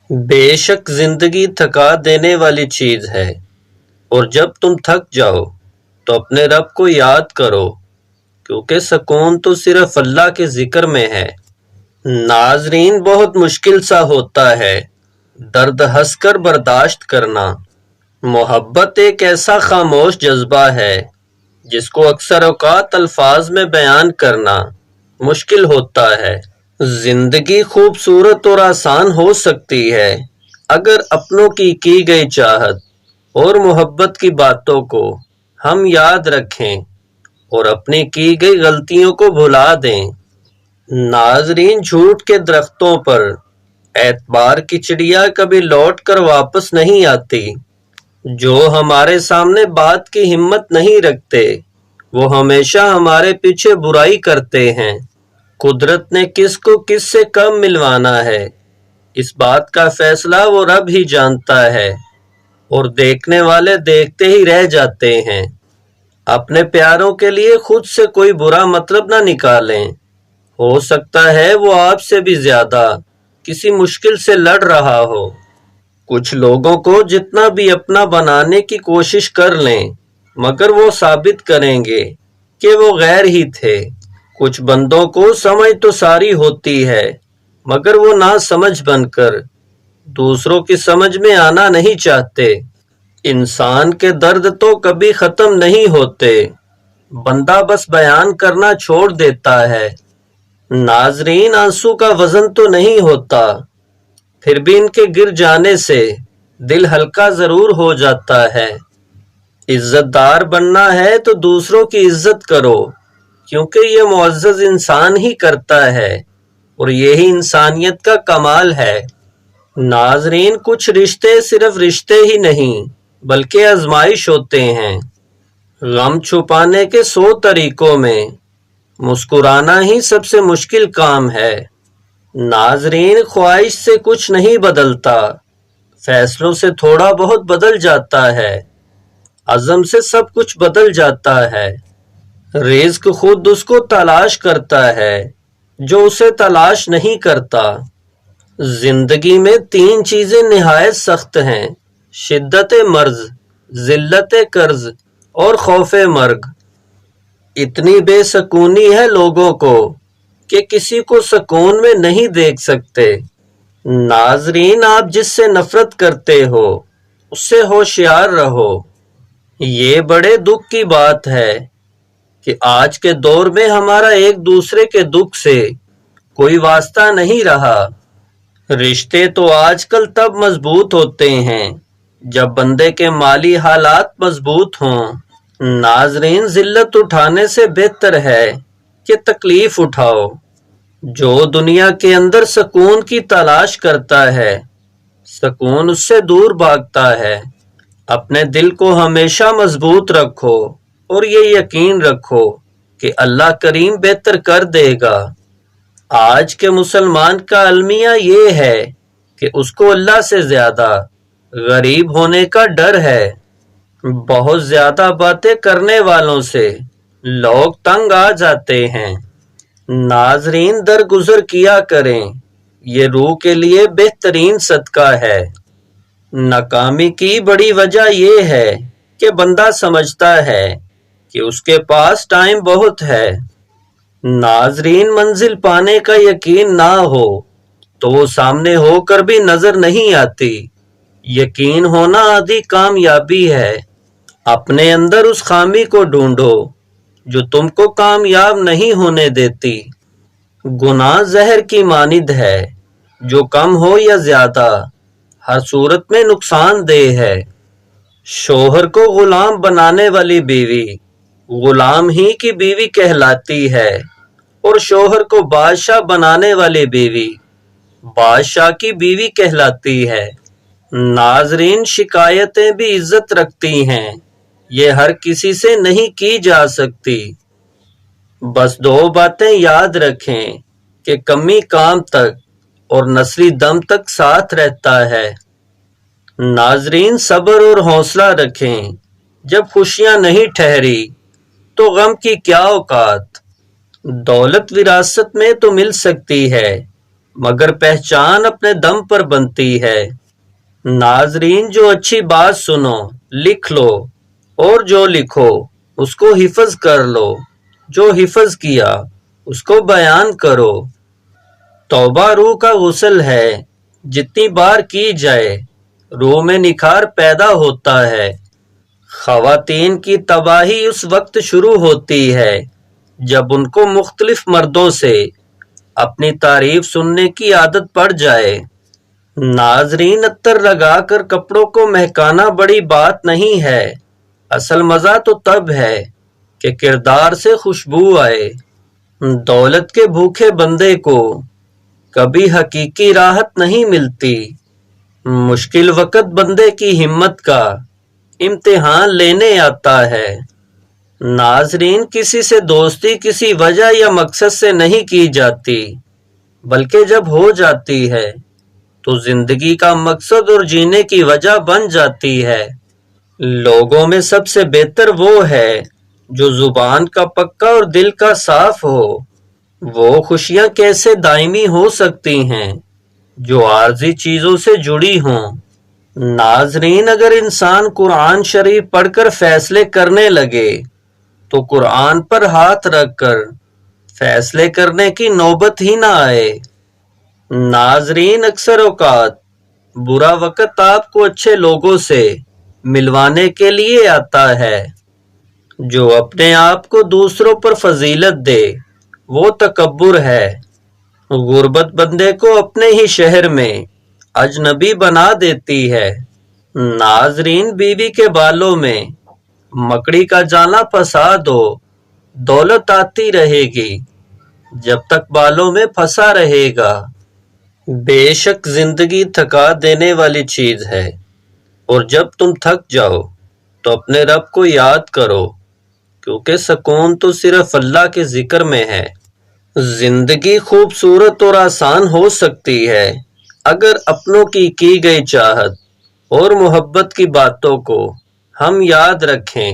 بے شک زندگی تھکا دینے والی چیز ہے، اور جب تم تھک جاؤ تو اپنے رب کو یاد کرو، کیونکہ سکون تو صرف اللہ کے ذکر میں ہے۔ ناظرین، بہت مشکل سا ہوتا ہے درد ہنس کر برداشت کرنا۔ محبت ایک ایسا خاموش جذبہ ہے جس کو اکثر اوقات الفاظ میں بیان کرنا مشکل ہوتا ہے۔ زندگی خوبصورت اور آسان ہو سکتی ہے اگر اپنوں کی گئی چاہت اور محبت کی باتوں کو ہم یاد رکھیں اور اپنی کی گئی غلطیوں کو بھلا دیں۔ ناظرین، جھوٹ کے درختوں پر اعتبار کی چڑیا کبھی لوٹ کر واپس نہیں آتی۔ جو ہمارے سامنے بات کی ہمت نہیں رکھتے وہ ہمیشہ ہمارے پیچھے برائی کرتے ہیں۔ قدرت نے کس کو کس سے کم ملوانا ہے، اس بات کا فیصلہ وہ رب ہی جانتا ہے، اور دیکھنے والے دیکھتے ہی رہ جاتے ہیں۔ اپنے پیاروں کے لیے خود سے کوئی برا مطلب نہ نکالیں، ہو سکتا ہے وہ آپ سے بھی زیادہ کسی مشکل سے لڑ رہا ہو۔ کچھ لوگوں کو جتنا بھی اپنا بنانے کی کوشش کر لیں مگر وہ ثابت کریں گے کہ وہ غیر ہی تھے۔ کچھ بندوں کو سمجھ تو ساری ہوتی ہے مگر وہ نہ سمجھ بن کر دوسروں کی سمجھ میں آنا نہیں چاہتے۔ انسان کے درد تو کبھی ختم نہیں ہوتے، بندہ بس بیان کرنا چھوڑ دیتا ہے۔ ناظرین، آنسو کا وزن تو نہیں ہوتا، پھر بھی ان کے گر جانے سے دل ہلکا ضرور ہو جاتا ہے۔ عزت دار بننا ہے تو دوسروں کی عزت کرو، کیونکہ یہ معزز انسان ہی کرتا ہے اور یہی انسانیت کا کمال ہے۔ ناظرین، کچھ رشتے صرف رشتے ہی نہیں بلکہ آزمائش ہوتے ہیں۔ غم چھپانے کے 100 طریقوں میں مسکرانا ہی سب سے مشکل کام ہے۔ ناظرین، خواہش سے کچھ نہیں بدلتا، فیصلوں سے تھوڑا بہت بدل جاتا ہے، عزم سے سب کچھ بدل جاتا ہے۔ رزق خود اس کو تلاش کرتا ہے جو اسے تلاش نہیں کرتا۔ زندگی میں 3 چیزیں نہایت سخت ہیں: شدت مرض، ذلت قرض اور خوف مرگ۔ اتنی بے سکونی ہے لوگوں کو کہ کسی کو سکون میں نہیں دیکھ سکتے۔ ناظرین، آپ جس سے نفرت کرتے ہو اس سے ہوشیار رہو۔ یہ بڑے دکھ کی بات ہے کہ آج کے دور میں ہمارا ایک دوسرے کے دکھ سے کوئی واسطہ نہیں رہا۔ رشتے تو آج کل تب مضبوط ہوتے ہیں جب بندے کے مالی حالات مضبوط ہوں۔ ناظرین، ذلت اٹھانے سے بہتر ہے کہ تکلیف اٹھاؤ۔ جو دنیا کے اندر سکون کی تلاش کرتا ہے سکون اس سے دور بھاگتا ہے۔ اپنے دل کو ہمیشہ مضبوط رکھو اور یہ یقین رکھو کہ اللہ کریم بہتر کر دے گا۔ آج کے مسلمان کا المیہ یہ ہے کہ اس کو اللہ سے زیادہ غریب ہونے کا ڈر ہے۔ بہت زیادہ باتیں کرنے والوں سے لوگ تنگ آ جاتے ہیں۔ ناظرین، درگزر کیا کریں، یہ روح کے لیے بہترین صدقہ ہے۔ ناکامی کی بڑی وجہ یہ ہے کہ بندہ سمجھتا ہے کہ اس کے پاس ٹائم بہت ہے۔ ناظرین، منزل پانے کا یقین نہ ہو تو وہ سامنے ہو کر بھی نظر نہیں آتی۔ یقین ہونا آدھی کامیابی ہے۔ اپنے اندر اس خامی کو ڈھونڈو جو تم کو کامیاب نہیں ہونے دیتی۔ گناہ زہر کی مانند ہے، جو کم ہو یا زیادہ ہر صورت میں نقصان دہ ہے۔ شوہر کو غلام بنانے والی بیوی غلام ہی کی بیوی کہلاتی ہے، اور شوہر کو بادشاہ بنانے والی بیوی بادشاہ کی بیوی کہلاتی ہے۔ ناظرین، شکایتیں بھی عزت رکھتی ہیں، یہ ہر کسی سے نہیں کی جا سکتی۔ بس 2 باتیں یاد رکھیں کہ کمی کام تک اور نسلی دم تک ساتھ رہتا ہے۔ ناظرین، صبر اور حوصلہ رکھیں، جب خوشیاں نہیں ٹھہری تو غم کی کیا اوقات۔ دولت وراثت میں تو مل سکتی ہے مگر پہچان اپنے دم پر بنتی ہے۔ ناظرین، جو اچھی بات سنو لکھ لو، اور جو لکھو اس کو حفظ کر لو، جو حفظ کیا اس کو بیان کرو۔ توبہ روح کا غسل ہے، جتنی بار کی جائے روح میں نکھار پیدا ہوتا ہے۔ خواتین کی تباہی اس وقت شروع ہوتی ہے جب ان کو مختلف مردوں سے اپنی تعریف سننے کی عادت پڑ جائے۔ ناظرین، عطر لگا کر کپڑوں کو مہکانا بڑی بات نہیں ہے، اصل مزہ تو تب ہے کہ کردار سے خوشبو آئے۔ دولت کے بھوکے بندے کو کبھی حقیقی راحت نہیں ملتی۔ مشکل وقت بندے کی ہمت کا امتحان لینے آتا ہے۔ ناظرین، کسی سے دوستی کسی وجہ یا مقصد سے نہیں کی جاتی، بلکہ جب ہو جاتی ہے تو زندگی کا مقصد اور جینے کی وجہ بن جاتی ہے۔ لوگوں میں سب سے بہتر وہ ہے جو زبان کا پکا اور دل کا صاف ہو۔ وہ خوشیاں کیسے دائمی ہو سکتی ہیں جو عارضی چیزوں سے جڑی ہوں۔ ناظرین، اگر انسان قرآن شریف پڑھ کر فیصلے کرنے لگے تو قرآن پر ہاتھ رکھ کر فیصلے کرنے کی نوبت ہی نہ آئے۔ ناظرین، اکثر اوقات برا وقت آپ کو اچھے لوگوں سے ملوانے کے لیے آتا ہے۔ جو اپنے آپ کو دوسروں پر فضیلت دے وہ تکبر ہے۔ غربت بندے کو اپنے ہی شہر میں اجنبی بنا دیتی ہے۔ ناظرین، بیوی کے بالوں میں مکڑی کا جانا پھنسا دو، دولت آتی رہے گی جب تک بالوں میں پھنسا رہے گا۔ بے شک زندگی تھکا دینے والی چیز ہے، اور جب تم تھک جاؤ تو اپنے رب کو یاد کرو، کیونکہ سکون تو صرف اللہ کے ذکر میں ہے۔ زندگی خوبصورت اور آسان ہو سکتی ہے اگر اپنوں کی گئی چاہت اور محبت کی باتوں کو ہم یاد رکھیں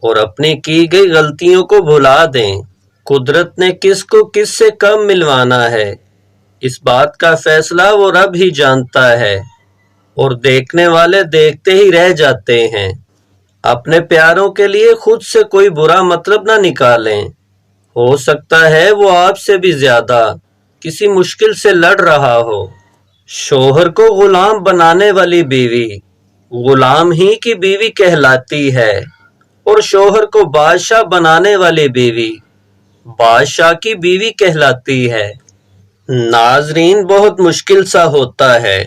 اور اپنی کی گئی غلطیوں کو بھلا دیں۔ قدرت نے کس کو کس سے کم ملوانا ہے، اس بات کا فیصلہ وہ رب ہی جانتا ہے، اور دیکھنے والے دیکھتے ہی رہ جاتے ہیں۔ اپنے پیاروں کے لیے خود سے کوئی برا مطلب نہ نکالیں، ہو سکتا ہے وہ آپ سے بھی زیادہ کسی مشکل سے لڑ رہا ہو۔ شوہر کو غلام بنانے والی بیوی غلام ہی کی بیوی کہلاتی ہے، اور شوہر کو بادشاہ بنانے والی بیوی بادشاہ کی بیوی کہلاتی ہے۔ ناظرین، بہت مشکل سا ہوتا ہے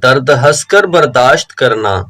درد ہنس کر برداشت کرنا۔